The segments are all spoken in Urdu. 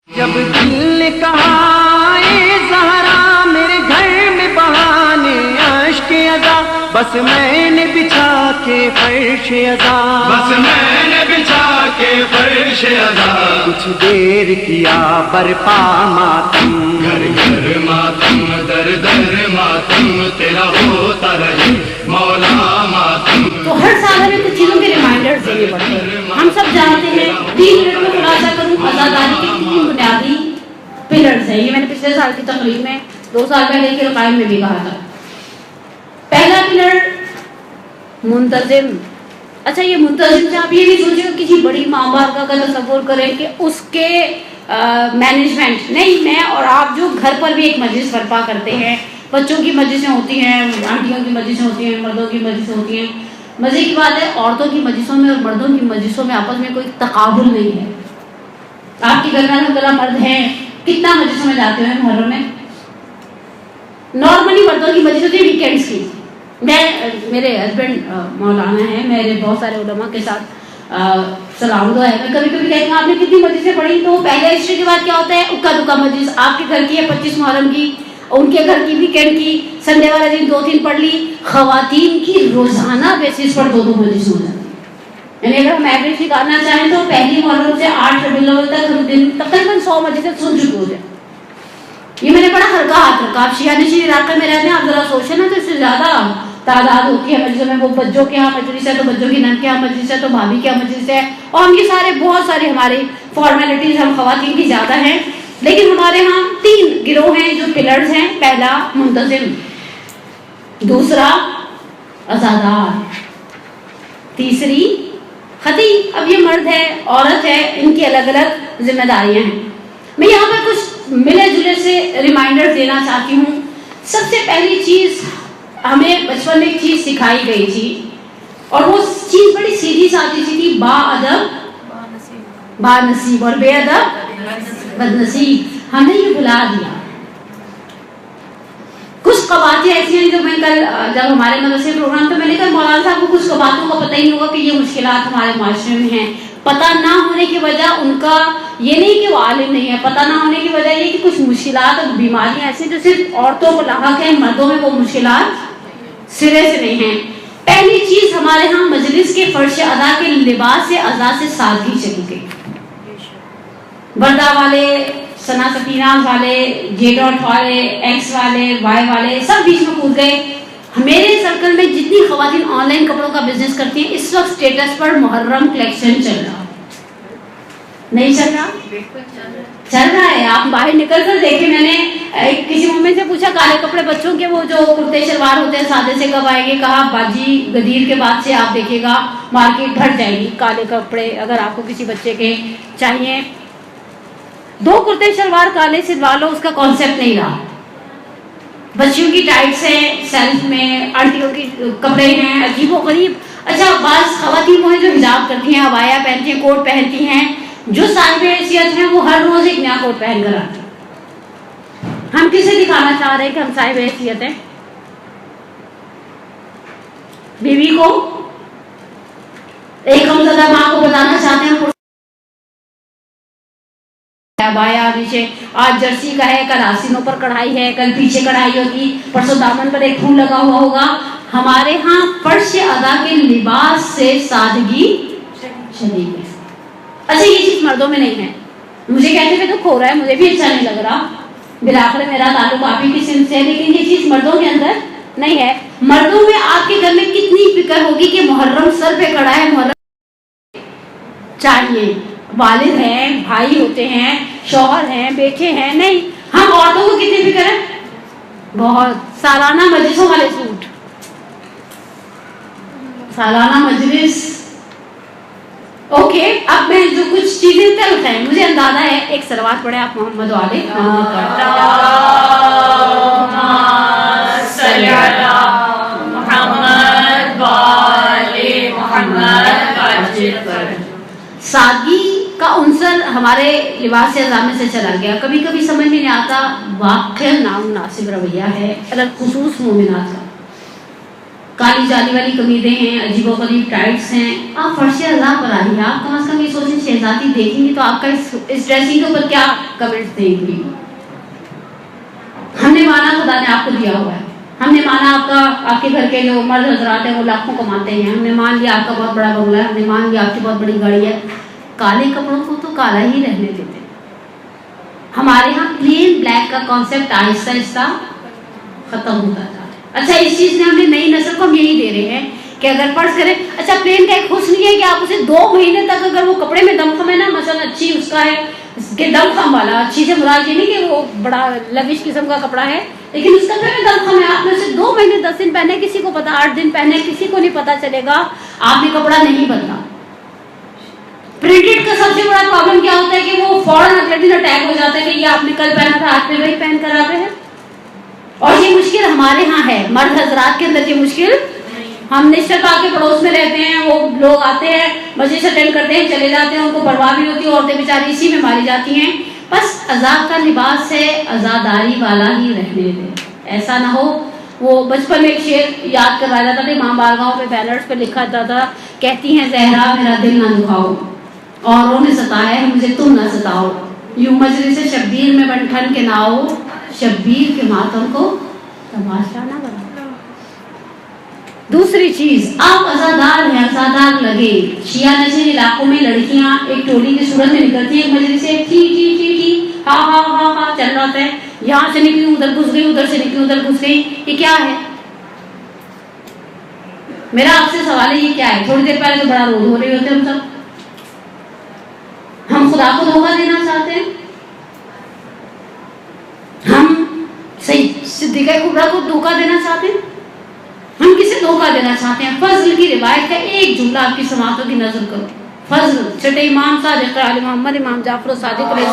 جب دل نے کہا اے زہرا میرے گھر میں بہانے اشک ادا، بس میں نے بچھا کے فرش ادا، بس میں نے بچھا کے فرش ادا، کچھ دیر کیا برپا ماتم، گھر گھر ماتم در در ماتم، تیرا ہوتا رہے مولا ماتم۔ تو ہر سال ہمیں کچھ چیزوں کے ریمائنڈرز دینے پڑتے ہیں۔ ہم سب جانتے ہیں، 3 منٹ میں خلاصہ کروں، آزاداری کے 3 بنیادی پلرز ہیں۔ یہ میں نے پچھلے سال کی تقریب میں 2 سال پہلے کے رقائم میں بھی کہا تھا۔ پہلا پلر منتظم۔ اچھا، یہ منتظم سے آپ یہ بھی سوچیں کسی بڑی ماں باپ کا تصور کریں کہ اس کے مینجمنٹ نہیں، میں اور آپ جو گھر پر بھی ایک مجلس برپا کرتے ہیں، بچوں کی مجلسیں ہوتی ہیں، آنٹیوں کی مجلسیں ہوتی ہیں، مردوں کی مجلسیں ہوتی ہیں۔ مزے کی بات ہے، عورتوں کی مجلسوں میں اور مردوں کی مجلسوں میں آپس میں کوئی تقابل نہیں ہے۔ آپ کے گھر میں الحمدللہ مرد ہیں، کتنا مجلسوں میں جاتے ہیں محرم میں؟ نارملی مردوں کی مجلس ہوتی ہے ویکینڈس کی۔ میرے ہسبینڈ مولانا ہیں، میرے بہت سارے علماء کے ساتھ سلام دعا ہے، میں کبھی کبھی کہتی ہوں آپ نے کتنی مجلسیں پڑھی، تو پہلے ہسٹری کے بعد کیا ہوتا ہے، اکا دکا مجلس۔ آپ کے گھر کی ہے 25 محرم کی، ان کے گھر کی ویکینڈ کی، سنڈے والے دن 2-3 پڑھ لی۔ خواتین کی روزانہ بیسس پر 2 مجلس ہو جاتی ہے، یعنی اگر ہم ایوریج نکالنا چاہیں تو پہلی محرم سے 8 ربیع الاول تک ہم دن تقریباً 100 مجلسیں سن چکے ہو جائیں۔ یہ میں نے بڑا ہلکا ہاتھ رکھا۔ آپ شیعہ نشین علاقے میں رہتے ہیں، آپ ذرا سوچیں نا، تو اس سے زیادہ تعداد ہوتی ہے مجلسوں میں۔ وہ بچوں کے یہاں مجلس ہے تو بچوں کی نند کے یہاں مجلس ہے تو بھابھی کے یہاں مجلس ہے، اور ہم یہ سارے بہت سارے ہماری فارمیلٹیز ہم خواتین کی زیادہ ہیں۔ لیکن ہمارے ہاں 3 گروہ ہیں جو پلرز ہیں۔ پہلا منتظم، دوسرا عزادار، تیسری خطیب۔ اب یہ مرد ہے، عورت ہے، ان کی الگ الگ ذمہ داریاں ہیں۔ میں یہاں پر کچھ ملے جلے سے ریمائنڈر دینا چاہتی ہوں۔ سب سے پہلی چیز، ہمیں بچپن میں ایک چیز سکھائی گئی تھی، اور وہ چیز بڑی سیدھی سادی سی تھی، با ادب با نصیب اور بے ادب بد نصیب۔ ہم نے یہ بھلا دیا۔ کچھ قواتیں ایسی ہیں جو میں کل جب ہمارے مدرسے پروگرام تو میں نے کہا مولانا صاحب کو کچھ قواتوں کا پتہ ہی نہیں ہوگا کہ یہ مشکلات ہمارے معاشرے میں ہیں۔ پتہ نہ ہونے کی وجہ ان کا یہ نہیں کہ وہ عالم نہیں ہے، پتہ نہ ہونے کی وجہ یہ کہ کچھ مشکلات اور بیماریاں ایسی جو صرف عورتوں کو لاحق ہیں، مردوں میں وہ مشکلات سرے سے نہیں ہیں۔ پہلی چیز، ہمارے ہاں مجلس کے فرش ادا کے لباس ادا سے سادگی چلی گئی۔ بردہ والے، سنا سفیناز والے، جے ڈاٹ والے، ایکس والے، وائی والے سب بیچ میں کود گئے۔ میرے سرکل میں جتنی خواتین آن لائن کپڑوں کا بزنس کرتی ہیں، اس وقت اسٹیٹس پر محرم کلیکشن چل رہا نہیں چل رہا؟ چل رہا ہے۔ آپ باہر نکل کر دیکھیں، میں نے کسی مومن سے پوچھا کالے کپڑے بچوں کے وہ جو کرتے شلوار ہوتے ہیں سادے سے کب آئیں گے؟ کہا باجی غدیر کے بعد سے آپ دیکھیے گا مارکیٹ بھر جائے گی کالے کپڑے۔ اگر آپ کو کسی بچے کے چاہیے 2 کرتے شلوار کالے سلوا لو، اس کا کانسیپٹ نہیں رہا۔ بچیوں کی ٹائٹس ہیں سیلف میں، آنٹیوں کی کپڑے ہیں عجیب و غریب۔ اچھا، بعض خواتین وہ ہیں جو حجاب کرتی ہیں، عبایا پہنتی ہیں، کوٹ پہنتی ہیں، جو صاحب حیثیت ہیں وہ ہر روز ایک نیا کوٹ پہن کر آتے ہیں۔ ہم کسے دکھانا چاہ رہے ہیں کہ ہم صاحب حیثیت ہیں؟ بیوی کو، ایک غمزدہ ماں کو بتانا چاہتے ہیں عبایا پیچھے آج جرسی کا ہے، کل آستینوں پر کڑھائی ہے، کل پیچھے کڑھائی ہوگی، پرسوں دامن پر ایک پھول لگا ہوا ہوگا۔ ہمارے ہاں فرش ادا کے لباس سے سادگی چلی گئی۔ اچھا، یہ چیز مردوں میں نہیں ہے۔ مجھے کہتے ہوئے دکھ ہو رہا ہے، مجھے بھی اچھا نہیں لگ رہا، بالآخر میرا تعلق آپ ہی کی صنف سے ہے، لیکن یہ چیز مردوں کے اندر نہیں ہے۔ مردوں میں آپ کے گھر میں کتنی فکر ہوگی کہ محرم سر پہ کڑا ہے، محرم چاہیے، والد ہیں، بھائی ہوتے ہیں، شوہر ہیں، بیٹے ہیں، نہیں۔ ہم عورتوں کو کتنی فکر ہے؟ بہت۔ سالانہ مجلسوں والے سوٹ، سالانہ مجلس، اوکے۔ اب میں جو کچھ چیزیں تلخ ہیں، مجھے اندازہ ہے، ایک سلوات پڑھے آپ محمد والے سادگی کا عنصر ہمارے لباس اعظام سے چلا گیا۔ کبھی کبھی سمجھ میں نہیں آتا، واقعی نامناسب رویہ ہے، خصوص مومنات کا۔ کالی جالی والی قمیضیں ہیں، عجیب و غریب ٹائٹس ہیں. آپ فرش اعضاء پر آئیے. آپ کم از کم یہ سوچیں شہزادی دیکھیں گی تو آپ کا اس ڈریسنگ کے اوپر کیا کمنٹس دیں گی. ہم نے مانا خدا نے آپ کو دیا ہوا ہے. ہم نے مانا آپ کے گھر کے جو مرد حضرات ہیں وہ لاکھوں کماتے ہیں. ہم نے مان لیا آپ کا بہت بڑا بنگلہ ہے. ہم نے مان لیا آپ کی بہت بڑی گاڑی ہے. کالے کپڑوں کو تو کالا ہی رہنے دیتے. ہمارے ہاں پلین بلیک کا کانسیپٹ آہستہ آہستہ ختم ہوتا جا رہا ہے. اچھا اس چیز نے ہم نے نئی نسل کو ہم یہی دے رہے ہیں کہ اگر فرض کریں اچھا پلین کا ایک حسن یہ ہے کہ آپ اسے 2 مہینے تک اگر وہ کپڑے میں دم خم ہے نا، مثلا اچھی اس کا ہے کہ دم خم والا، اچھی سے مراد یہ نہیں کہ وہ بڑا لوش قسم کا کپڑا ہے، لیکن اس کپڑے میں دم خم ہے، آپ نے اسے 2 مہینے 10 دن پہنے، کسی کو پتا 8 دن پہنے، کسی کو نہیں پتا چلے گا آپ نے کپڑا نہیں بدلا. پرنٹڈ کا سب سے بڑا پرابلم کیا ہوتا ہے کہ وہ فوراً اگلے دن اٹیک ہو جاتا ہے کہ یہ آپ نے کل پہنا تھا آج میں وہی پہن کر آ رہے ہیں. اور یہ مشکل ہمارے ہاں ہے، مرد حضرات کے اندر یہ مشکل. ہم نشتر پاک کے پڑوس میں رہتے ہیں، وہ لوگ آتے ہیں مجلس اٹینڈ کرتے ہیں چلے جاتے ہیں، ان کو پرواہ بھی ہوتی ہے، عورتیں بیچاری اسی میں ماری جاتی ہیں. بس عزا کا لباس ہے، عزاداری والا ہی رہنے دے. ایسا نہ ہو وہ بچپن میں ایک شعر یاد کروایا جاتا تھا، امام بارگاہوں پہ بینرز پہ لکھا جاتا تھا، کہتی ہیں زہرا میرا دل نہ دکھاؤ، اوروں نے ستایا ہے مجھے تم نہ ستاؤ، یوں مجلس شبیر میں بن ٹھن کے نہ آؤ، شبیر کے ماتم کو تماشا نہ بناؤ. دوسری چیز، آپ عزادار ہیں، عزادار لگے. شیعہ نشین علاقوں میں لڑکیاں ایک ٹولی کی صورت میں نکلتی ہیں مجلس سے، ٹھی ٹھی ٹھی ٹھی ہاں ہاں ہاں ہاں چل رہا ہے، یہاں سے نکلی ادھر گھس گئی، ادھر سے نکلی ادھر گھس گئی. یہ کیا ہے؟ میرا آپ سے سوال ہے یہ کیا ہے؟ تھوڑی دیر پہلے تو بڑا روز ہو رہے ہوتے ہم سب. ہم خدا کو دھوکہ دینا چاہتے ہیں؟ ہم صدیقہ کبریٰ کو دھوکہ دینا چاہتے ہیں؟ ہم کسے دھوکہ دینا چاہتے ہیں؟ فضل کی روایت کا ایک جملہ آپ کی سماعتوں کی نظر کرو. فضل چھٹے امام صادق علی محمد امام جعفر صادق علیہ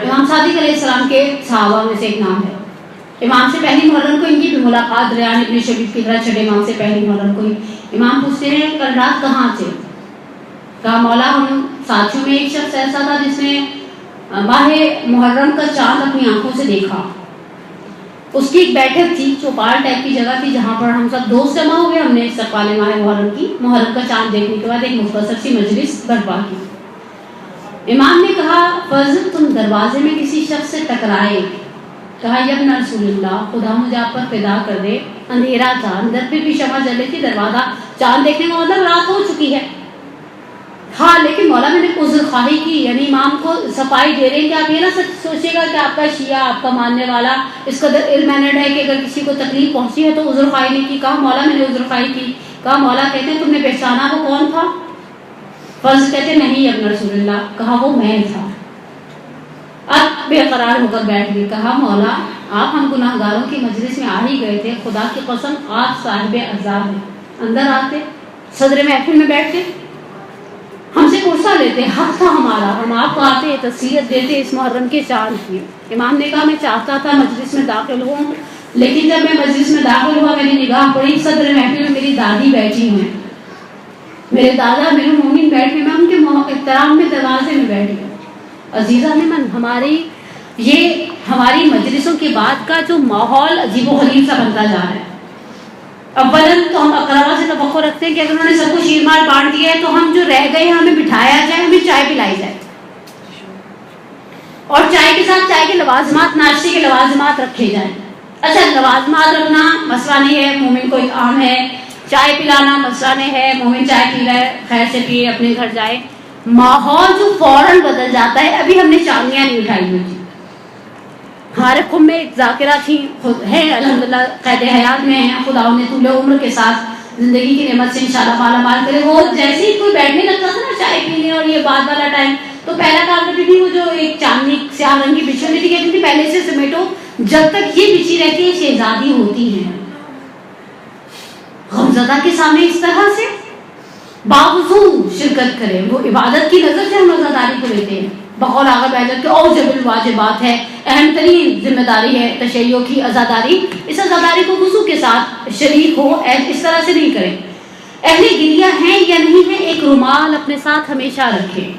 امام صادق علیہ السلام کے صحابہ میں سے ایک نام ہے. امام سے پہلی محرم کو ان کی بھی ملاقات ریان ابن شبیب کی طرح چھٹے امام سے پہلی محرم کو امام پوچھتے ہیں کل رات کہاں تھے؟ کہا مولا ہم ساتھیوں میں ایک شخص ایسا تھا جس نے ماہ محرم کا چاند اپنی آنکھوں سے دیکھا. اس کی ایک بیٹھک تھی، چوپال ٹائپ کی جگہ تھی جہاں پر ہم سب دوست جمع ہوئے. ہم نے استقبال ماہ محرم کا چاند دیکھنے کے بعد ایک مختصر سی مجلس برپا کی. امام نے کہا فضل تم دروازے میں کسی شخص سے ٹکرائے. کہا یا ابن رسول اللہ خدا مجھے آپ پر فدا کر دے، اندھیرا تھا، اندر پہ بھی شمع جل رہی تھی، دروازہ چاند دیکھنے کا مطلب رات ہو چکی ہے. ہاں لیکن مولا میں نے عذر خواہی کی، یعنی امام کو صفائی دے رہے ہیں کہ آپ یہ نہ سوچے گا کہ آپ کا شیعہ آپ کا ماننے والا اس قدر علم مینڈ ہے کہ اگر کسی کو تکلیف پہنچی ہے تو عذر خواہی نہیں کی. کہا مولا میں نے عذر خواہی کی. کہا مولا کہتے ہیں تم نے پہچانا وہ کون تھا؟ فضل کہتے نہیں ابن رسول اللہ. کہا وہ میں تھا. اب بے قرار ہو کر بیٹھ گئی. کہا مولا آپ ہم گناہ گاروں کی مجلس میں آ ہی گئے تھے، خدا کی قسم آپ صاحب عذاب ہیں. اندر آتے صدر محفل میں بیٹھتے ہم سے کرسا لیتے، حق تھا ہمارا، ہم آپ کو آتے تسلیت دیتے اس محرم کے چاند کی. امام نے کہا میں چاہتا تھا مجلس میں داخل ہوں، لیکن جب میں مجلس میں داخل ہوا میری نگاہ پڑی صدر محفل میں میری دادی بیٹھی ہیں، میرے دادا میرے مومن بیٹھے، میں ان کے احترام میں دروازے میں بیٹھ گیا. عزیزہ من ہماری مجلسوں کے بعد کا جو ماحول عجیب و غریب سا بنتا جا رہا ہے. اولاً تو ہم اقربا سے توقع رکھتے ہیں کہ اگر انہوں نے سب کو شیرمال بانٹ دیا ہے تو ہم جو رہ گئے ہیں ہمیں بٹھایا جائے، ہمیں چائے پلائی جائے، اور چائے کے ساتھ چائے کے لوازمات، ناشتے کے لوازمات رکھے جائیں. اچھا لوازمات رکھنا مسئلہ نہیں ہے، مومن کو ایک عام ہے. چائے پلانا مسئلہ نہیں ہے، مومن چائے پی رہا ہے خیر سے پیے اپنے گھر جائے. ماحول جو فوراً بدل جاتا ہے. ابھی ہم نے چاندیاں نہیں اٹھائی ہوئی تھی. ہمارے قوم میں ایک ذاکرہ تھی ہے الحمدللہ قید حیات میں ہیں، خدا انہیں طول عمر کے ساتھ زندگی کی نعمت سے انشاءاللہ مالا مال کرے. وہ جیسے ہی کوئی بیٹھنے لگتا تھا نا چائے پینے اور یہ بعد والا ٹائم، تو پہلا کام کرتی تھی وہ جو ایک چاندنی سیاہ رنگ کی بچھی ہوتی تھی، کہتی تھی پہلے سے سمیٹو جب تک یہ بچھی رہتی ہے شہزادی ہوتی ہیں. غمزدہ کے سامنے اس طرح سے باوضو شرکت کرے. وہ عبادت کی نظر سے ہم عزاداری کو لیتے ہیں. بقول آغا بیجت کے اوجب الواجبات ہے، اہم ترین ذمہ داری ہے تشیع کی عزاداری. اس عزاداری کو وضو کے ساتھ شریک ہو، اس طرح سے نہیں کریں. اہل گریہ ہیں یا نہیں ہیں، ایک رومال اپنے ساتھ ہمیشہ رکھیں.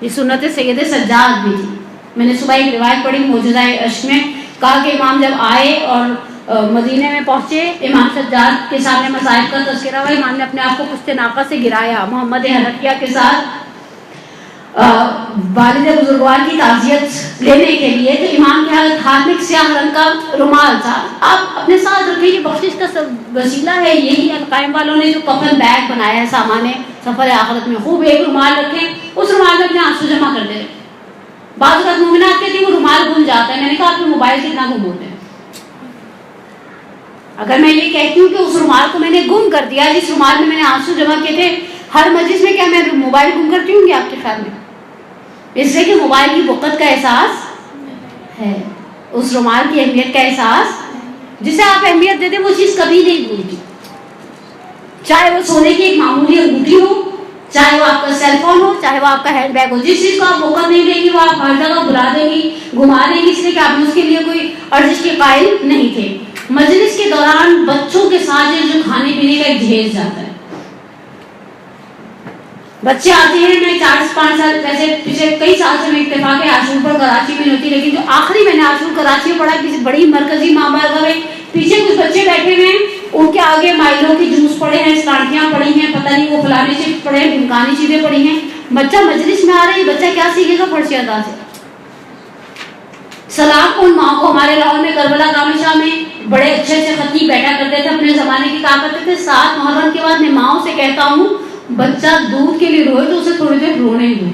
یہ سنت سید سجاد بھی تھی. میں نے صبح ایک روایت پڑھی موجزہ عشق میں، کہا کہ امام جب آئے اور مدینے میں پہنچے، امام سجاد کے سامنے مصائب کا تذکرہ ہوا، امام نے اپنے آپ کو پشت ناقہ سے گرایا محمد حنفیہ کے ساتھ والد بزرگوار کی تعزیت لینے کے لیے. تو امام کے ہاتھ میں سیاہ رنگ کا رومال تھا. آپ اپنے ساتھ رکھیں، یہ بخشش کا وسیلہ ہے. یہی القائم والوں نے جو کفن بیگ بنایا ہے سامان سفر آخرت میں، خوب ایک رومال رکھیں، اس رومال میں اپنے آنسو جمع کر دیں. بعض اوقات مومنات کہتی ہیں وہ رومال گم جاتا ہے. میں نے کہا آپ کے موبائل کتنا گم ہوتے ہیں؟ اگر میں یہ کہتی ہوں کہ اس رومال کو میں نے گم کر دیا جس رومال میں میں نے آنسو جمع کیے تھے، ہر مجلس میں کیا میں موبائل گم کرتی ہوں گی آپ کے خیال میں؟ اس لیے کہ موبائل کی وقت کا احساس ہے، اس رومال کی اہمیت کا احساس، جسے آپ اہمیت دیتے وہ چیز کبھی نہیں بھولتی. چاہے وہ سونے کی ایک معمولی انگوٹھی ہو، چاہے وہ آپ کا سیل فون ہو، چاہے وہ آپ کا ہینڈ بیگ ہو، جس چیز کو آپ وقت نہیں دیں گی وہ آپ ہر جگہ بلا دیں گی، گھما دیں گی، اس لیے کہ آپ اس کے لیے کوئی ارزش کے قائل نہیں تھے. مجلس کے دوران بچوں کے ساتھ جو کھانے پینے کا ایک جہیز جاتا ہے، بچے آتے ہیں. میں 4-5 سال ویسے پچھلے کئی سال سے میں اتفاق عاشور پر کراچی میں ہوتی، لیکن جو آخری میں نے عاشور کراچی میں پڑھا کسی بڑی مرکزی ماں بارگاہ میں، پیچھے کچھ بچے بیٹھے ہوئے ہیں، ان کے آگے مائلوں کے جوس پڑے ہیں، سانٹیاں پڑی ہیں، پتہ نہیں وہ فلانے چیز پڑے ہیں، ڈھمکانی چیزیں پڑی ہیں. بچہ مجلس میں آ رہا ہے، بچہ کیا سیکھے گا فرشی ادا سے؟ سلام ان ماں کو. ہمارے لاہور میں کربلا کامشا میں بڑے اچھے اچھے خطیب بیٹھا کرتے تھے، اپنے زمانے کی کہا کرتے تھے 7 محرم کے بعد میں ماؤں سے کہتا ہوں بچہ دودھ کے لیے روئے تو اسے تھوڑی دیر رونے دو،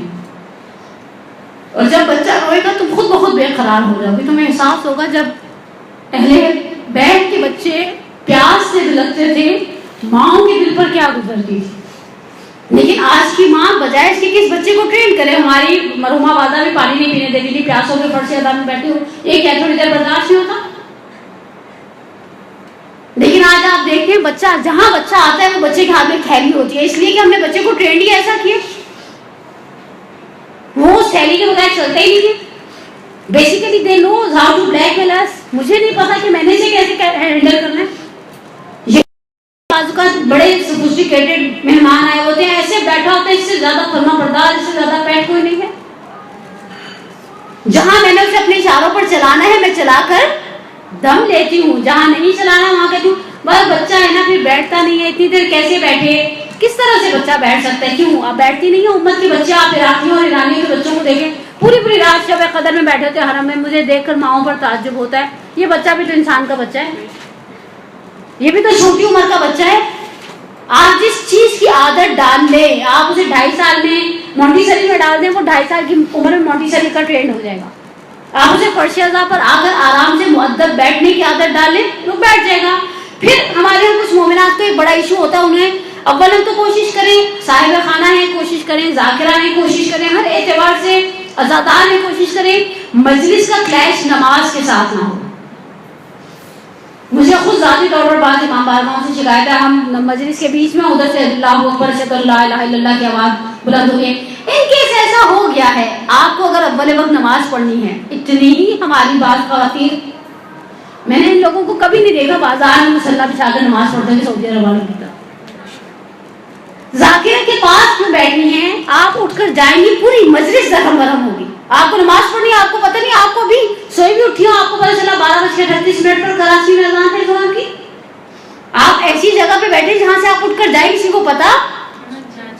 اور جب بچہ روئے گا تم خود بخود بے قرار ہو جاؤ گے. تمہیں احساس ہوگا جب اہل بیت کے بچے پیاس سے بلکتے تھے ماؤں کے دل پر کیا گزرتی تھی. لیکن آج کی ماں بجائے اس کے کہ اس بچے کو ٹرین کرے، ہماری مرحومہ والدہ بھی پانی نہیں پینے دیتی تھی، پیاسوں کے فرش ادا میں بیٹھے ہو، یہ کیا تھوڑی دیر برداشت نہیں ہوتا؟ لیکن آج آپ دیکھتے ہیں بچہ جہاں بچہ آتا ہے وہ بچے کے ہاتھ میں تھیلی ہوتی ہے، اس لیے کہ ہم نے بچے کو ٹرینڈ ہی ایسا کیا، وہ اس تھیلی کے بغیر چلتا ہی نہیں ہے. Basically they knows how to blackmail us. مجھے نہیں پتا کہ میں نے اسے کیسے ہینڈل کرنا ہے. یہ بعض اوقات بڑے سوفسٹیکیٹڈ مہمان آئے ہوتے ہیں، ایسے بیٹھا ہوتا ہے اس سے زیادہ فرما بردار، اس سے زیادہ پیٹ کوئی نہیں ہے. جہاں میں نے اسے اپنے اشاروں پر چلانا ہے میں چلا کر دم لیتی ہوں، جہاں نہیں چلانا وہاں کہتی ہوں بس بچہ ہے نا پھر بیٹھتا نہیں ہے، اتنی دیر کیسے بیٹھے، کس طرح سے بچہ بیٹھ سکتا ہے؟ کیوں آپ بیٹھتی نہیں ہیں؟ امت کے بچے آپ عراقیوں اور ایرانیوں کے بچوں کو دیکھیں، پوری رات شب قدر میں بیٹھے ہوتے ہیں حرم میں. مجھے دیکھ کر ماؤں پر تعجب ہوتا ہے، یہ بچہ بھی تو انسان کا بچہ ہے، یہ بھی تو چھوٹی عمر کا بچہ ہے. آپ جس چیز کی عادت ڈال لیں، آپ اسے 2.5 سال میں مونٹیسری میں ڈال دیں، وہ 2.5 سال کی عمر میں مونٹیسری کا ٹرینڈ ہو جائے گا. آپ اسے فرش اعضاء پر آ کر آرام سے مؤدب بیٹھنے کی عادت ڈالیں، وہ بیٹھ جائے گا. پھر ہمارے یہاں کچھ مومنات کو ایک بڑا ایشو ہوتا ہے، انہیں اول ہم تو کوشش کریں، صاحب خانہ ہیں کوشش کریں، ذاکرہ ہیں کوشش کریں، ہر اعتبار سے عزادار ہیں کوشش کریں، مجلس کا کلیش نماز کے ساتھ نہ ہو. مجھے خود ذاتی طور پر بعض امام بارگاہوں سے شکایت ہے، ہم مجلس کے بیچ میں ادھر سے اللہ اکبر اشہد ان لا الہ الا اللہ کی آواز بلند ہو گئی. ان کیس ایسا ہو گیا ہے، آپ کو اگر اول وقت نماز پڑھنی ہے، اتنی ہی ہماری بات خواتین، میں نے ان لوگوں کو کبھی نہیں دیکھا بازار میں مصلی بچھا کر نماز پڑھتے ہیں سعودی عرب والوں کی طرح. ذاکرہ کے پاس میں بیٹھنی ہے، آپ اٹھ کر جائیں گی پوری مجلس درہم برہم ہوگی. آپ کو نماز پڑھنی ہے، آپ کو پتہ نہیں، آپ کو بھی سوئی بھی اٹھی ہو، آپ کو پتہ چلا 12:38 پر کراچی میں اذان ہے زہر کی. آپ ایسی جگہ پہ بیٹھے جہاں سے آپ اٹھ کر جائیں کسی کو پتہ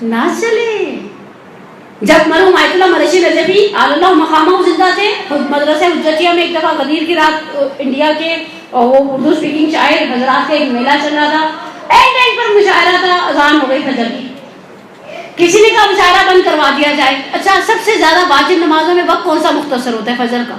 نہ چلے. جب مرحوم آیت اللہ مرشی نجفی اللہ مقامہ زندہ تھے، مدرسہ حجتیہ میں ایک دفعہ غدیر کی رات انڈیا کے وہ اردو اسپیکنگ شاعر حضرات کا ایک میلہ چل رہا تھا، اینڈ پر مشاعرہ تھا، اذان ہو گئی فجر کی. کسی نے کہا مشاعرہ بند کروا دیا جائے. اچھا سب سے زیادہ واجب نمازوں میں وقت کون سا مختصر ہوتا ہے؟ فجر کا.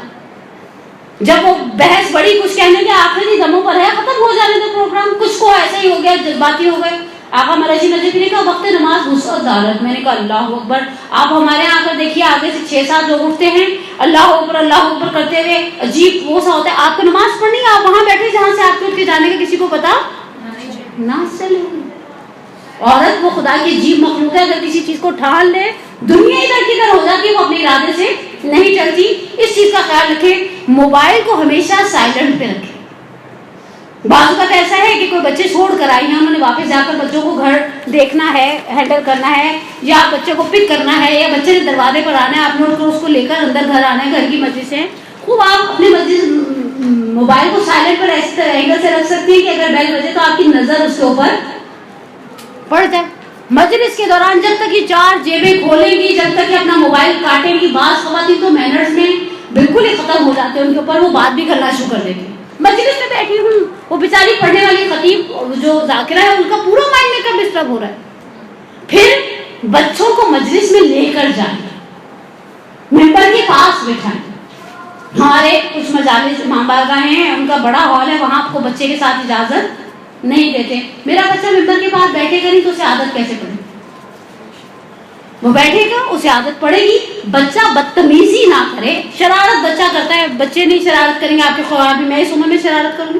جب وہ بحث بڑی کچھ کہنے کے آخری دموں پر ہے، ختم ہو جانے دو پروگرام. کچھ کو ایسا ہی ہو گیا، جذباتی ہو گئے. آقا مرشی نجفی نے کہا وقت نماز وسعت دارت. میں نے کہا اللہ اکبر. آپ ہمارے یہاں آ کر دیکھیے، آگے سے 6-7 لوگ اٹھتے ہیں اللہ اکبر کرتے ہوئے، عجیب وہ سا ہوتا ہے. آپ کو نماز پڑھنی ہے، آپ وہاں بیٹھے جہاں سے آپ کے اٹھ کے جانے کا کسی کو پتا نہ چلے. عورت وہ خدا کی عجیب مخلوق ہے، اگر کسی چیز کو ٹھان لے دنیا ادھر کی ادھر ہو جاتی ہے، وہ اپنے ارادے سے نہیں چلتی. اس چیز کا خیال رکھیں، موبائل کو ہمیشہ سائلنٹ پہ رکھیں. بعض اوقات ایسا ہے کہ کوئی بچے چھوڑ کر آئی ہیں, انہوں نے واپس جا کر بچوں کو گھر دیکھنا ہے, ہینڈل کرنا ہے, یا بچے کو پک کرنا ہے, یا بچے نے دروازے پر آنا ہے, آپ نے اس کو لے کر اندر گھر آنا ہے, گھر کی مجلس ہے, خوب آپ اپنے موبائل کو سائلنٹ پر ایسے اینگل سے رکھ سکتے ہیں کہ اگر بیل بجے تو آپ کی نظر اس کے اوپر پڑ جائے. مجلس کے دوران جب تک یہ 4 جیبیں کھولیں گی, جب تک یہ اپنا موبائل کاٹیں گی, بعض خواتین تو مینرز میں بالکل ہی ختم ہو جاتے ہیں ان کے اوپر, وہ بات بھی کرنا شروع کر دیتے ہیں. مجلس میں بیٹھی ہوں, وہ بیچاری پڑھنے والی خطیب جو ذاکرہ ہے ان کا پورا مائنڈ میک اپ ڈسٹرب ہو رہا ہے. پھر بچوں کو مجلس میں لے کر جائیں, ممبر کے پاس بٹھائیں. ہمارے کچھ مجالس امام بارگاہ ہیں, ان کا بڑا ہال ہے, وہاں آپ کو بچے کے ساتھ اجازت نہیں دیتے. میرا بچہ ممبر کے پاس بیٹھے گا نہیں تو اسے عادت کیسے پڑے؟ وہ بیٹھے گا, اسے عادت پڑے گی. بچہ بدتمیزی نہ کرے, شرارت بچہ کرتا ہے, بچے نہیں شرارت کریں گے آپ کے خواب میں اس عمر میں شرارت کروں گی؟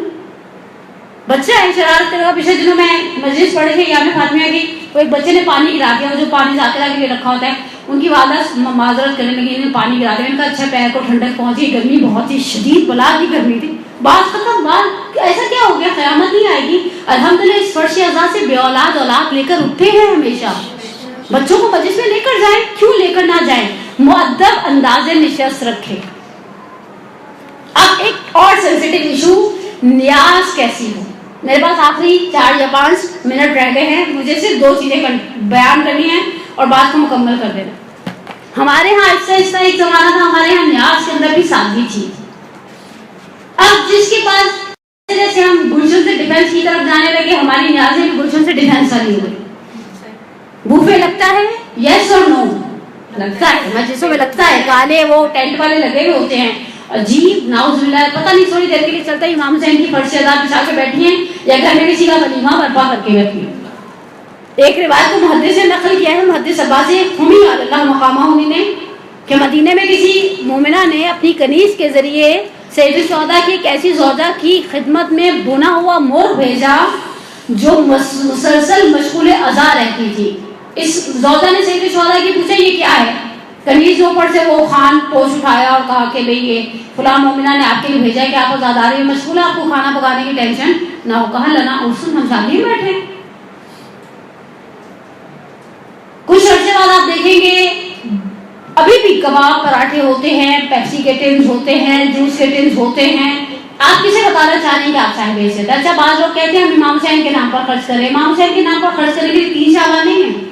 بچہ ہے شرارت کرے گا. پچھلے دنوں میں مجلس پڑھے تھے یام فاطمیہ کی, وہ ایک بچے نے پانی گرا دیا, وہ جو پانی ذاکرہ کے لیے رکھا ہوتا ہے. ان کی والدہ معذرت کرنے لگی, انہیں پانی گرا دیا. ان کا اچھا پیر کو ٹھنڈک پہنچی, گرمی بہت ہی شدید بلا کی گرمی تھی. بات ختم. بات ایسا کیا ہو گیا, قیامت نہیں آئے گی. الحمدللہ اس فرش اعضاء سے بے اولاد اولاد لے کر اٹھتے ہیں ہمیشہ. بچوں کو مجلس میں لے کر جائیں, کیوں لے کر نہ جائیں؟ مؤدب انداز نشست رکھیں. اب ایک اور سینسیٹیو ایشو, نیاز کیسی ہو. میرے پاس آخری 4 یا 5 منٹ رہ گئے ہیں, مجھے صرف 2 چیزیں بیان کرنی ہیں اور بات کو مکمل کر دینا. ہمارے ہاں اس طرح ایک زمانہ تھا, ہمارے ہاں نیاز کے اندر بھی سادگی تھی. اب جس کے پاس جیسے ہم گلشن سے ڈیفینس کی طرف جانے لگے, ہماری نیازیں بھی گلشن سے ڈیفینس والی ہو گئی. بوفے لگتا ہے, یس اور نو لگتا ہے, مجلسوں میں لگتا ہے. کالے وہ ٹینٹ والے لگے ہوئے ہوتے ہیں, عجیب, ناؤز باللہ, پتہ نہیں تھوڑی دیر کے لیے چلتا ہے. امام حسین کی فرش ادا بچھا کے بیٹھی ہیں یا گھر میں کسی کا ولیمہ برپا کر کے بیٹھی ہیں. ایک روایت کو محدث سے نقل کیا ہے, محدث عباس حمی اللہ مقامہ نے, کہ مدینے میں کسی مومنہ نے اپنی کنیز کے ذریعے سید شہداء کی ایک ایسی زوجہ کی خدمت میں بنا ہوا مرغ بھیجا جو مسلسل مشغول اذا رہتی تھی. اس زوجہ نے سید شہداء کی پوچھا یہ کیا ہے؟ کنیز اوپر سے وہ خان پوش اٹھایا اور کہا کہ بھئی یہ فلاں مومنہ نے آپ کے لیے بھیجا ہے کہ آپ آزاداری میں مشغول ہے, آپ کو کھانا پکانے کی ٹینشن نہ ہو. کہا لنا ارسن, ہم شادی میں بیٹھے. کچھ عرصے بعد آپ دیکھیں گے ابھی بھی کباب پراٹھے ہوتے ہیں, پیپسی کے ٹنز ہوتے ہیں, جوس کے ٹنز ہوتے ہیں. آپ کسے بتانا چاہ رہے ہیں کہ آپ صاحب حیثیت. اچھا بعض لوگ کہتے ہیں ہم امام حسین کے نام پر خرچ کریں. امام حسین کے نام پر خرچ کرنے کے لیے 3 شعبہ نہیں ہے.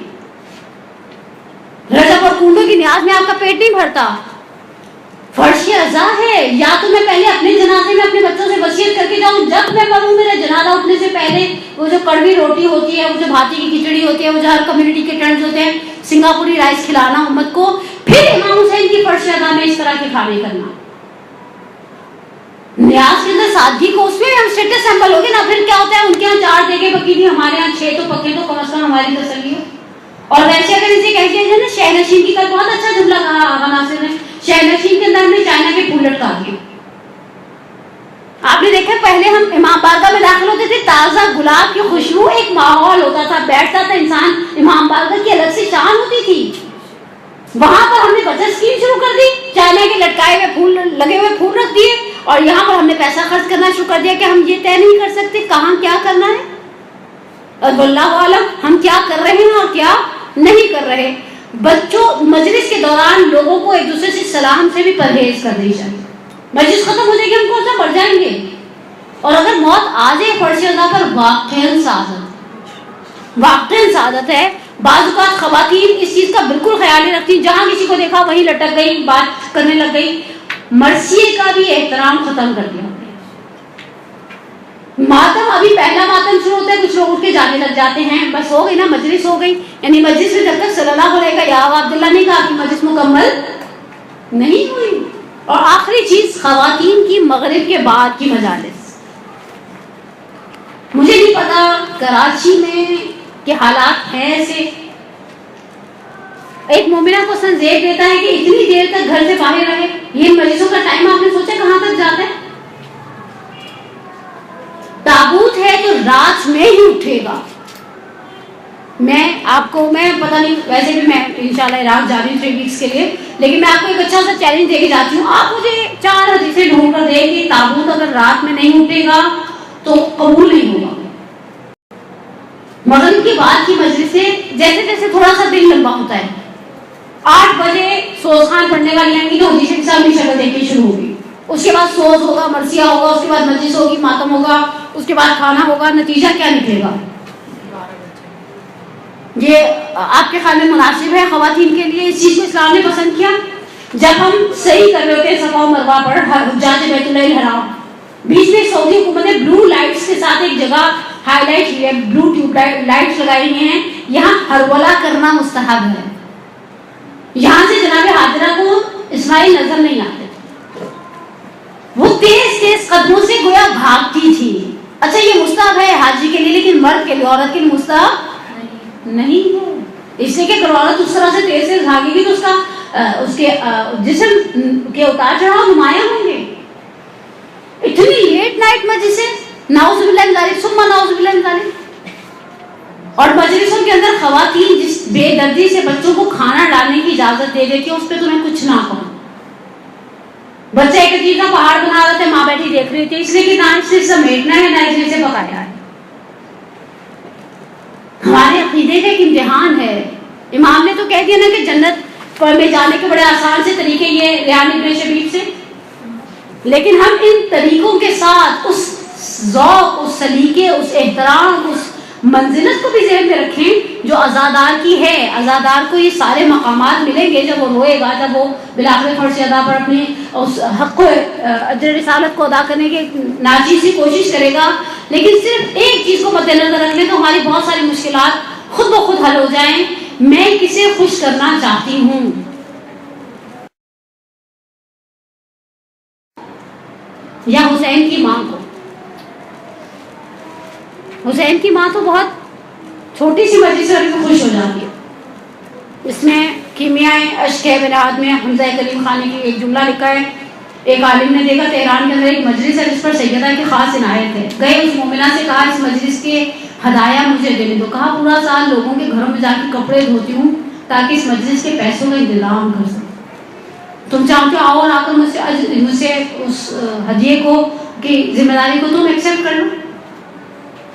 رجب اور کنڈو کی نیاز میں آپ کا پیٹ نہیں بھرتا. فرش اعضاء ہے, یا تو میں پہلے اپنے جنازے میں اپنے بچوں سے وصیت کر کے جاؤں, جب میں مروں میرا جنازہ اٹھنے سے پہلے وہ جو کڑوی روٹی ہوتی ہے, وہ جو بھاتی کی کھچڑی ہوتی ہے, وہ جو ہر کمیونٹی کے ٹرنز ہوتے ہیں, سنگاپوری رائس کھلانا امت کو. پھر امام حسین کی فرش اعضاء میں اس طرح کے کھانے کرنا. نیاز کے اندر سادگی کو اس میں ہم اسٹیٹس سمبل ہو گے نا. پھر کیا ہوتا ہے, ان کے یہاں 4 دیگیں پکی تھی, ہمارے یہاں 6 تو پکے, تو کم از کم ہماری تسلی ہو. اور ویسے اگر اسے کہہ دیا جائے نا, شہ نشین کی کل بہت اچھا جملہ کہا آغا ناصر نے, شہ نشین کے اندر ہم نے چائنا کے پھول لٹکا دیے. آپ نے دیکھا پہلے ہم امام بارگاہ میں داخل ہوتے تھے, تازہ گلاب کی خوشبو, ایک ماحول ہوتا تھا, بیٹھتا تھا انسان, امام بارگاہ کی الگ سے شان ہوتی تھی. وہاں پر ہم نے بچت اسکیم شروع کر دی, چائنا کے لٹکائے ہوئے پھول, لگے ہوئے پھول رکھ دیے, اور یہاں پر ہم نے پیسہ خرچ کرنا شروع کر دیا کہ ہم یہ طے نہیں کر سکتے کہاں کیا کرنا ہے. اور واللہ عالم ہم کیا کر رہے ہیں اور کیا نہیں کر رہے. بچوں مجلس کے دوران لوگوں کو ایک دوسرے سے سلام سے بھی پرہیز کرنی چاہیے. مجلس ختم ہو جائے گی, ہم کون سا مر جائیں گے. اور اگر موت آ جائے فرش اعضاء پر, واقعاً سعادت ہے. بعض اوقات خواتین اس چیز کا بالکل خیال نہیں رکھتی, جہاں کسی کو دیکھا وہیں لٹک گئی, بات کرنے لگ گئی. مرثیے کا بھی احترام ختم کر دیا. ماتم, ابھی پہلا ماتم شروع ہوتا ہے, کچھ لوگ اٹھ کے جانے لگ جاتے ہیں, بس ہو گئی نا مجلس ہو گئی. یعنی مجلس میں جب تک صلی اللہ علیہ کا یا عبداللہ نہیں کہا کہ مجلس مکمل نہیں ہوئی. اور آخری چیز, خواتین کی مغرب کے بعد کی مجالس. مجھے نہیں پتا کراچی میں کہ حالات ہیں ایسے. ایک مومنہ کو سنزیب دیتا ہے کہ اتنی دیر تک گھر سے باہر رہے. یہ مجلسوں کا ٹائم آپ نے سوچا کہاں تک جاتا ہے. تابوت ہے تو رات میں ہی اٹھے گا. میں پتہ نہیں, ویسے بھی میں انشاءاللہ عراق جا رہی ہوں 3 ویکس کے لیے, لیکن میں آپ کو ایک اچھا سا چیلنج دے کے جاتی ہوں. آپ مجھے 4 حدیثیں ڈھونڈ کر دیں کہ تابوت اگر رات میں نہیں اٹھے گا تو قبول نہیں ہوگا. مغرب کے بعد کی مجلس سے جیسے جیسے تھوڑا سا دن لمبا ہوتا ہے, 8 بجے سوز خان پڑھنے والی آئیں گی تو حدیث کے سامنے شکل دیکھنی شروع ہوگی. اس کے بعد سوز ہوگا, مرثیہ ہوگا, اس کے بعد مجلس ہوگی, ماتم ہوگا, اس کے بعد کھانا ہوگا. نتیجہ کیا نکلے گا؟ یہ آپ کے خیال میں مناسب ہے خواتین کے لیے؟ اس چیز کو اسلام نے پسند کیا؟ جب ہم صحیح کر رہے ہوتے ہیں صفا و مروہ پر حجاج بیت اللہ الحرام, بیچ میں سعودی حکومت نے بلو لائٹس کے ساتھ ایک جگہ ہائی لائٹ کی ہے, بلو ٹیوب لائٹس لگائی ہوئی ہیں, یہاں ہرولہ کرنا مستحب ہے. یہاں سے جناب حاضرہ کو اسماعیل نظر نہیں آتے, وہ تیز تیز قدموں سے گویا بھاگتی تھی. اچھا یہ مستحب ہے حاجی کے لیے, لیکن مرد کے لیے, عورت کے لیے مستحب نہیں ہے. اس لیے کہ اگر عورت اس طرح سے تیز بھاگے گی تو اس کے جسم کے اتار چڑھاؤ نمایاں ہوں گے. اتنی لیٹ نائٹ مجلسیں, نعوذ باللہ من ذالک ثم نعوذ باللہ من ذالک. اور مجلسوں کے اندر خواتین جس بے دردی سے بچوں کو کھانا ڈالنے کی اجازت دے دیتی ہے, اس پہ تمہیں کچھ نہ کہو. بچہ ایک عجیب کا پہاڑ بنا رہا تھا, ماں بیٹھی دیکھ رہی تھی, اس لیے کہ نہ اسے سمیٹنا ہے نہ اسے پکایا ہے. ہمارے عقیدے کا ایک امتحان ہے. امام نے تو کہہ دیا نا کہ جنت میں جانے کے بڑے آسان سے طریقے یہ ریحان ابن شبیب سے, لیکن ہم ان طریقوں کے ساتھ اس ذوق, اس سلیقے, اس احترام, اس منزلت کو بھی ذہن میں رکھیں جو عزادار کی ہے. عزادار کو یہ سارے مقامات ملیں گے جب وہ روئے گا, جب وہ بالآخر فرض ادا پر اپنی اس حق اجر رسالت کو ادا کرنے کی ناچیزی کوشش کرے گا. لیکن صرف ایک چیز کو مد نظر رکھ لیں تو ہماری بہت ساری مشکلات خود بخود حل ہو جائیں. میں کسے خوش کرنا چاہتی ہوں؟ یا حسین کی ماں کو. حسین کی ماں تو بہت چھوٹی سی مجلس سے خوش ہو جاتی ہے. اس میں کیمیائے اشک ہے بنیاد میں حمزہ کریم خان نے ایک جملہ لکھا ہے. ایک عالم نے دیکھا تہران کے اندر ایک مجلس ہے جس پر سیدہ کی خاص عنایت ہے. گئے اس مومنہ سے کہا اس مجلس کے ہدایہ مجھے دینے دو. کہا پورا سال لوگوں کے گھروں میں جا کے کپڑے دھوتی ہوں تاکہ اس مجلس کے پیسوں کا انتظام کر سکوں. تم چاہتے ہو آؤ اور آ کر مجھ سے اس ہدیے کو کی ذمہ داری کو تم ایکسیپٹ کر لو.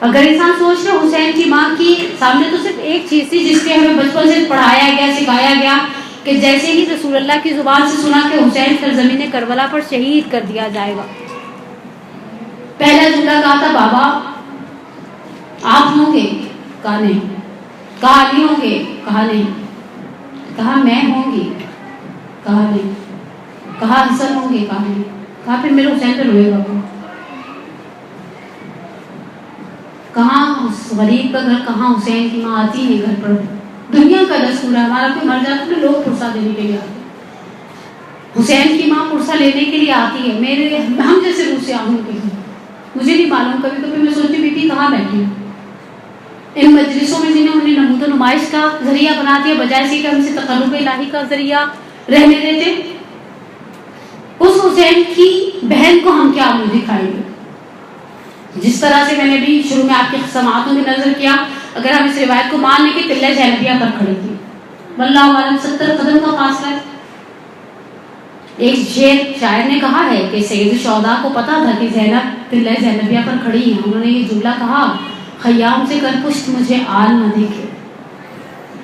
اگر انسان سوچ رہے حسین کی ماں کی سامنے تو صرف ایک چیز تھی جس کے ہمیں بچپن سے پڑھایا گیا, سکھایا گیا کہ جیسے ہی رسول اللہ کی زبان سے سنا کہ حسین سرزمین کربلا پر شہید کر دیا جائے گا, پہلا جملہ کہا تھا بابا آپ ہوں گے؟ کہا نہیں. کہا علی ہوں گے؟ کہا نہیں. کہا میں ہوں گی؟ کہا نہیں. کہا حسن ہوں گے؟ کہا نہیں. کہا پھر میرے حسین پہ روئے گا. کہاں غریب کا گھر, کہاں حسین کی ماں آتی ہے گھر پر. دنیا کا دستور ہے, ہمارا کوئی مر جاتا ہے لوگ پرسہ دینے کے لیے آتے ہیں. حسین کی ماں پرسہ لینے کے لیے آتی ہے. میرے ہم جیسے روح سے آہوں کے مجھے نہیں معلوم, کبھی کبھی میں سوچتی بیٹی کہاں بیٹھی ہوں ان مجلسوں میں جنہیں انہیں نمود و نمائش کا ذریعہ بنا دیا بجائے سے کہ ہم سے تقرب الہی کا ذریعہ رہنے دیتے. اس حسین کی بہن کو ہم کیا منہ دکھائیں گے؟ جس طرح سے میں نے بھی شروع میں آپ کی سماعتوں میں نظر کیا, اگر ہم اس روایت کو مان لیں کہ قلعہ زینبیہ پر کھڑی تھی, واللہ عالم 70 قدم کا فاصلہ ہے. ایک شاعر نے کہا ہے کہ سید الشہداء کو پتا تھا کہ زینب قلعہ زینبیہ پر کھڑی ہیں. انہوں نے یہ جملہ کہا خیام سے کر پشت مجھے آل نہ دیکھے,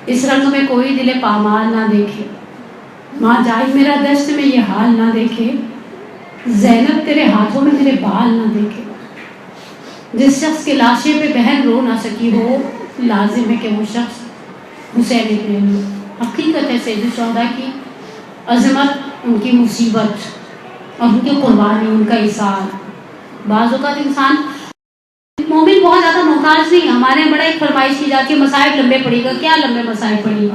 اس رنگ میں کوئی دل پامال نہ دیکھے, ماں جائے میرا دست میں یہ حال نہ دیکھے, زینب تیرے ہاتھوں میں میرے بال نہ دیکھے. جس شخص کے لاشے پہ بہن رو نہ سکی ہو لازم ہے کہ وہ شخص حسین ابن علی. حقیقت ہے سید الشہداء کی عظمت, ان کی مصیبت اور ان کی قربانی, ان کا ایثار. بعض اوقات انسان مومن بہت زیادہ محتاج نہیں. ہمارے بڑا ایک فرمائش کی جاتی ہے مسائب لمبے پڑے گا. کیا لمبے مسائب پڑے گا؟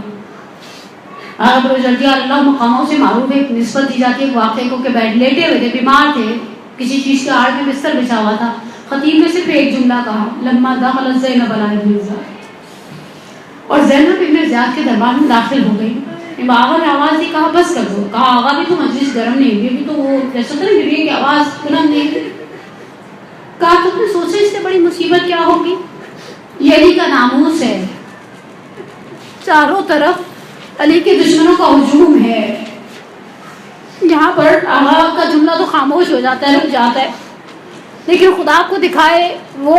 اللہ مقاموں سے معروف ایک نسبت دی جاتی ہے ایک واقعے کو کہ بیٹھ لیٹے ہوئے تھے, بیمار تھے, کسی چیز کے آڑ میں بستر بچھا ہوا تھا. خطیب نے صرف ایک جملہ کہا لما دخل زینب علی ابن زیاد, اور زینب ابن زیاد کے دربار میں داخل ہو گئی. آغا نے آواز دی, کہا بس کر دو. کہا آغا بھی تو مجلس گرم نہیں ہوئی, ابھی تو وہ جیسا تھا نا کی آواز بلند نہیں ہوئی. کہا تم نے سوچا اس سے بڑی مصیبت کیا ہوگی؟ یہ علی کا ناموس ہے, چاروں طرف علی کے دشمنوں کا ہجوم ہے. یہاں پر آغا کا جملہ تو خاموش ہو جاتا ہے, رک جاتا ہے. لیکن خدا کو دکھائے وہ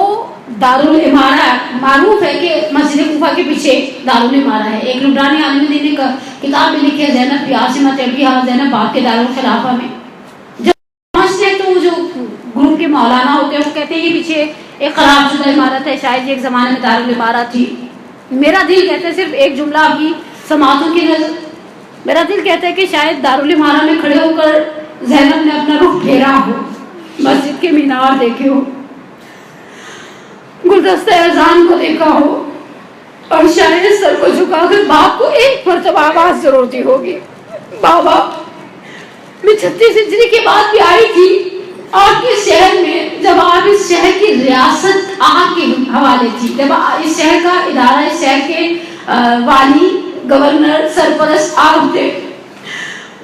دارال امارہ معروف ہے کہ مسجد کوفہ کے پیچھے دارال امارہ ہے. ایک لبنانی عالم دین نے کتاب میں لکھی ہے زینب بی عاصمہ طبیعہ زینب باغ کے دارالخلافہ میں. جب پہنچتے ہیں تو جو گروپ کے مولانا ہوتے ہیں وہ کہتے ہیں یہ پیچھے ایک خراب شدہ عمارت ہے, شاید ایک زمانے میں دارال امارہ تھی. میرا دل کہتا ہے صرف ایک جملہ آپ کی سماعتوں کی نظر, میرا دل کہتا ہے کہ شاید دارال امارہ میں کھڑے ہو کر زینب نے اپنا رخ پھیرا ہو, مسجد کے مینار دیکھے ہو, گلدستہ اذان کو دیکھا ہو, اور شاید سر کو جھکا کر باپ کو ایک مرتبہ آواز ضرور دی ہوگی, بابا میں 36 ہجری کے بعد بھی آئی تھی آپ کے شہر میں, جب آپ اس شہر کی ریاست آپ کے حوالے تھی, جب اس شہر کا ادارہ, اس شہر کے والی, گورنر, سرپرست آپ تھے.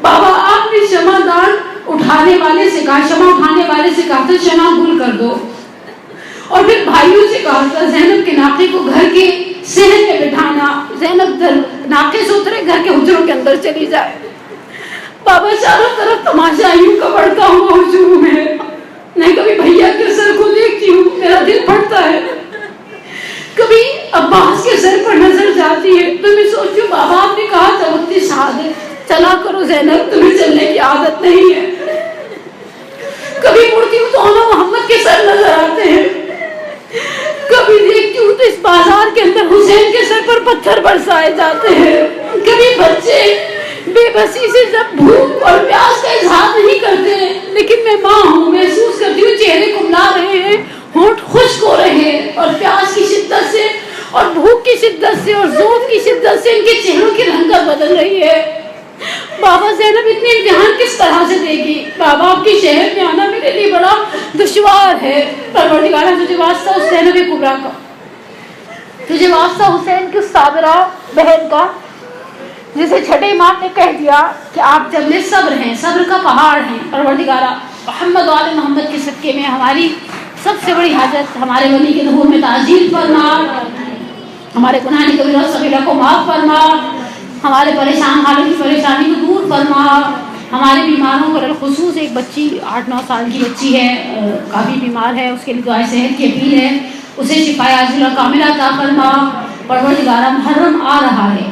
بابا آپ نے شمع دان اٹھانے والے سے کہا, شمع اٹھانے والے سے کہا تھا شمع گل کر دو, اور پھر بھائیوں سے کہا تھا زینب کے ناقے کو گھر کے صحن میں بٹھانا, زینب ناقے سے اترے گھر کے حجروں کے اندر چلی جائے. بابا چاروں طرف تماشائیوں کا بڑکا ہوا ہجوم ہے, میں کبھی بھیا کے سر کو دیکھتی ہوں میرا دل پھٹتا ہے, کبھی عباس کے سر پر نظر جاتی ہے تو میں سوچتی ہوں بابا آپ نے کہا تھا وقت شہادت چلا کرو زینب, تمہیں چلنے کی عادت نہیں ہے. کبھی مڑتی ہوں تو آنا محمد کے سر نظر آتے ہیں, کبھی دیکھتی ہوں تو اس بازار کے اندر حسین کے سر پر پتھر برسائے جاتے ہیں. کبھی بچے بے بسی سے جب بھوک اور پیاس کا اظہار نہیں کرتے, لیکن میں ماں ہوں, محسوس کرتی ہوں چہرے کملا رہے ہیں, ہونٹ خشک ہو رہے ہیں, اور پیاس کی شدت سے اور بھوک کی شدت سے اور ذوق کی شدت سے ان کے چہروں کی رنگت بدل رہی ہے. بابا زینب اتنے امتحان کس طرح سے دے گی؟ بابا آپ کے شہر میں آنا میرے لیے بڑا دشوار ہے. پروردگارہ تجھے واسطہ اس زینب کبریٰ کا, تجھے واسطہ حسین کی اس صابرہ بہن کا, جسے چھٹے امام نے کہہ دیا کہ آپ جبل صبر ہیں, صبر کا پہاڑ ہیں. پروردگارہ محمد و آل محمد کے صدقے میں ہماری سب سے بڑی حاجت ہمارے ولی کے ظہور میں تعجیل فرما, ہمارے گناہ کبیرہ و صغیرہ کو معاف فرما, ہمارے پریشان حالوں کی پریشانی کو دور فرما, ہمارے بیماروں پر الخصوص ایک بچی 8-9 سال کی بچی ہے, کافی بیمار ہے, اس کے لیے دعائے صحت کی اپیل ہے, اسے شفائے عاجلہ کاملہ عطا فرما. پروردگارہ محرم آ رہا ہے,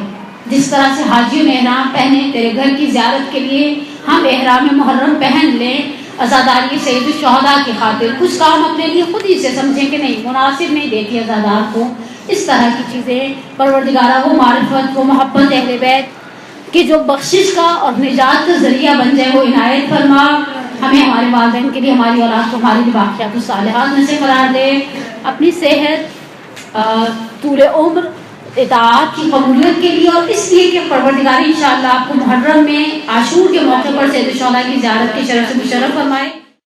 جس طرح سے حاجیوں نے احرام پہنے تیرے گھر کی زیارت کے لیے, ہم احرام محرم پہن لیں عزاداری سید الشہداء کی خاطر. کچھ کام اپنے لیے خود ہی سے سمجھیں کہ نہیں مناسب نہیں دیتی عزادار کو, اس طرح کی چیزیں. پروردگارہ وہ معرفت, وہ محبت اہل بیت کہ جو بخشش کا اور نجات کا ذریعہ بن جائے وہ عنایت فرما. ہمیں ہمارے والدین کے لیے, ہماری اولاد کو ہمارے لیے باقیات الصالحات میں سے قرار دے. اپنی صحت, طول عمر, اطاعت کی قبولیت کے لیے, اور اس لیے کہ پروردگار انشاءاللہ آپ کو محرم میں عاشور کے موقع پر سید الشہداء کی زیارت کے شرف سے مشرف فرمائے.